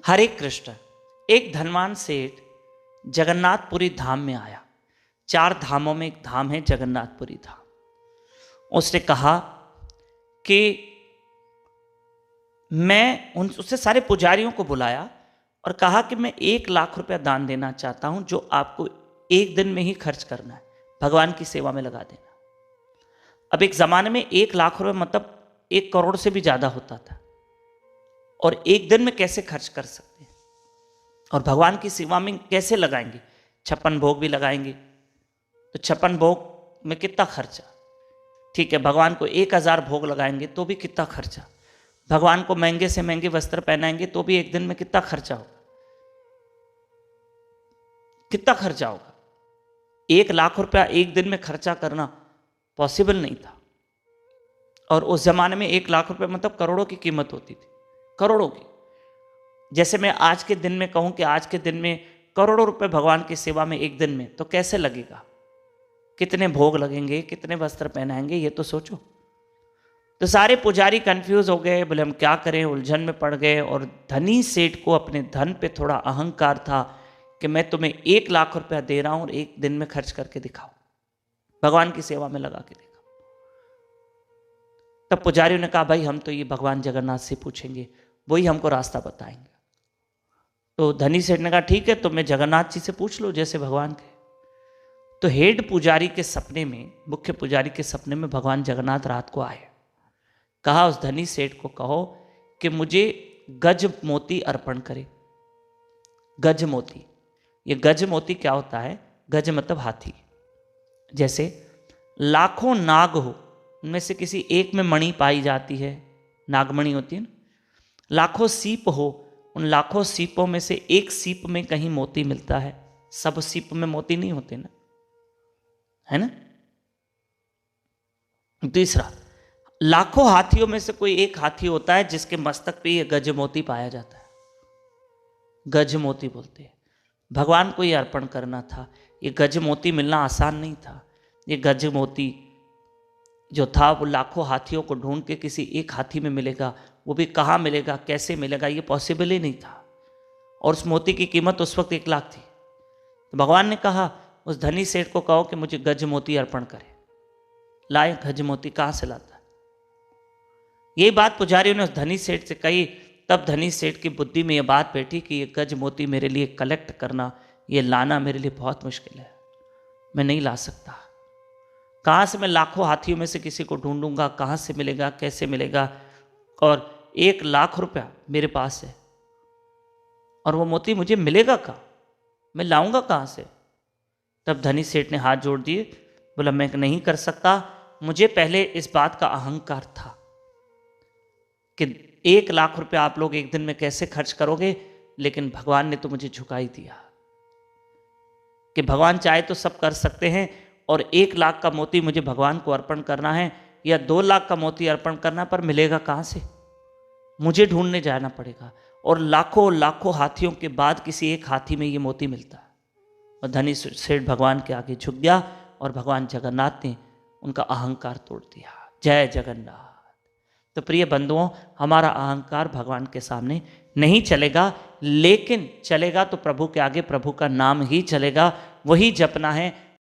हरे कृष्ण। एक धनवान सेठ जगन्नाथपुरी धाम में आया। 4 धामों में एक धाम है जगन्नाथपुरी धाम। उसने कहा कि उससे सारे पुजारियों को बुलाया और कहा कि मैं 1 लाख रुपया दान देना चाहता हूं, जो आपको एक दिन में ही खर्च करना है, भगवान की सेवा में लगा देना। अब एक जमाने में 1 लाख रुपये मतलब 1 करोड़ से भी ज्यादा होता था, और एक दिन में कैसे खर्च कर सकते हैं, और भगवान की सेवा में कैसे लगाएंगे? 56 भोग भी लगाएंगे तो 56 भोग में कितना खर्चा? ठीक है, भगवान को 1000 भोग लगाएंगे तो भी कितना खर्चा? भगवान को महंगे से महंगे वस्त्र पहनाएंगे तो भी एक दिन में कितना खर्चा होगा? कितना खर्चा होगा? 1 लाख रुपया एक दिन में खर्चा करना पॉसिबल नहीं था। और उस जमाने में 1 लाख रुपए मतलब करोड़ों की कीमत होती थी, करोड़ों की। जैसे मैं आज के दिन में कहूं कि आज के दिन में करोड़ों रुपए भगवान की सेवा में एक दिन में, तो कैसे लगेगा? कितने भोग लगेंगे, कितने वस्त्र पहनाएंगे, ये तो सोचो। तो सारे पुजारी कंफ्यूज हो गए, बोले हम क्या करें, उलझन में पड़ गए। और धनी सेठ को अपने धन पे थोड़ा अहंकार था कि मैं तुम्हें 1 लाख रुपया दे रहा हूं और एक दिन में खर्च करके दिखाओ, भगवान की सेवा में लगा के दिखाओ। तब पुजारियों ने कहा भाई हम तो ये भगवान जगन्नाथ से पूछेंगे, वही हमको रास्ता बताएंगे। तो धनी सेठ ने कहा ठीक है, तुम्हें जगन्नाथ जी से पूछ लो जैसे भगवान के। तो हेड पुजारी के सपने में, मुख्य पुजारी के सपने में भगवान जगन्नाथ रात को आए। कहा उस धनी सेठ को कहो कि मुझे गज मोती अर्पण करे। गज मोती, ये गज मोती क्या होता है? गज मतलब हाथी। जैसे लाखों नाग हो, उनमें से किसी एक में मणि पाई जाती है, नागमणि होती है ना। लाखों सीप हो, उन लाखों सीपों में से एक सीप में कहीं मोती मिलता है। सब सीप में मोती नहीं होते ना, है ना। तीसरा, लाखों हाथियों में से कोई एक हाथी होता है जिसके मस्तक पे ये गज मोती पाया जाता है, गज मोती बोलते हैं। भगवान को ये अर्पण करना था। ये गज मोती मिलना आसान नहीं था। ये गज मोती जो था वो लाखों हाथियों को ढूंढ के किसी एक हाथी में मिलेगा, वो भी कहाँ मिलेगा, कैसे मिलेगा, ये पॉसिबल ही नहीं था। और उस मोती की कीमत उस वक्त 1 लाख थी। तो भगवान ने कहा उस धनी सेठ को कहो कि मुझे गज मोती अर्पण करे। लाए गज मोती कहाँ से लाता है? यही बात पुजारियों ने उस धनी सेठ से कही। तब धनी सेठ की बुद्धि में यह बात बैठी कि ये गज मोती मेरे लिए कलेक्ट करना, ये लाना मेरे लिए बहुत मुश्किल है, मैं नहीं ला सकता। कहाँ से मैं लाखों हाथियों में से किसी को ढूंढूंगा, कहाँ से मिलेगा, कैसे मिलेगा? और 1 लाख रुपया मेरे पास है और वो मोती मुझे मिलेगा कहाँ, मैं लाऊंगा कहाँ से? तब धनी सेठ ने हाथ जोड़ दिए, बोला मैं नहीं कर सकता। मुझे पहले इस बात का अहंकार था कि 1 लाख रुपया आप लोग एक दिन में कैसे खर्च करोगे, लेकिन भगवान ने तो मुझे झुका ही दिया कि भगवान चाहे तो सब कर सकते हैं। और 1 लाख का मोती मुझे भगवान को अर्पण करना है या 2 लाख का मोती अर्पण करना, पर मिलेगा कहाँ से? मुझे ढूंढने जाना पड़ेगा। और लाखों लाखों हाथियों के बाद किसी एक हाथी में ये मोती मिलता है। और धनी सेठ भगवान के आगे झुक गया और भगवान जगन्नाथ ने उनका अहंकार तोड़ दिया। जय जगन्नाथ। तो प्रिय बंधुओं, हमारा अहंकार भगवान के सामने नहीं चलेगा, लेकिन चलेगा तो प्रभु के आगे प्रभु का नाम ही चलेगा। वही जपना है,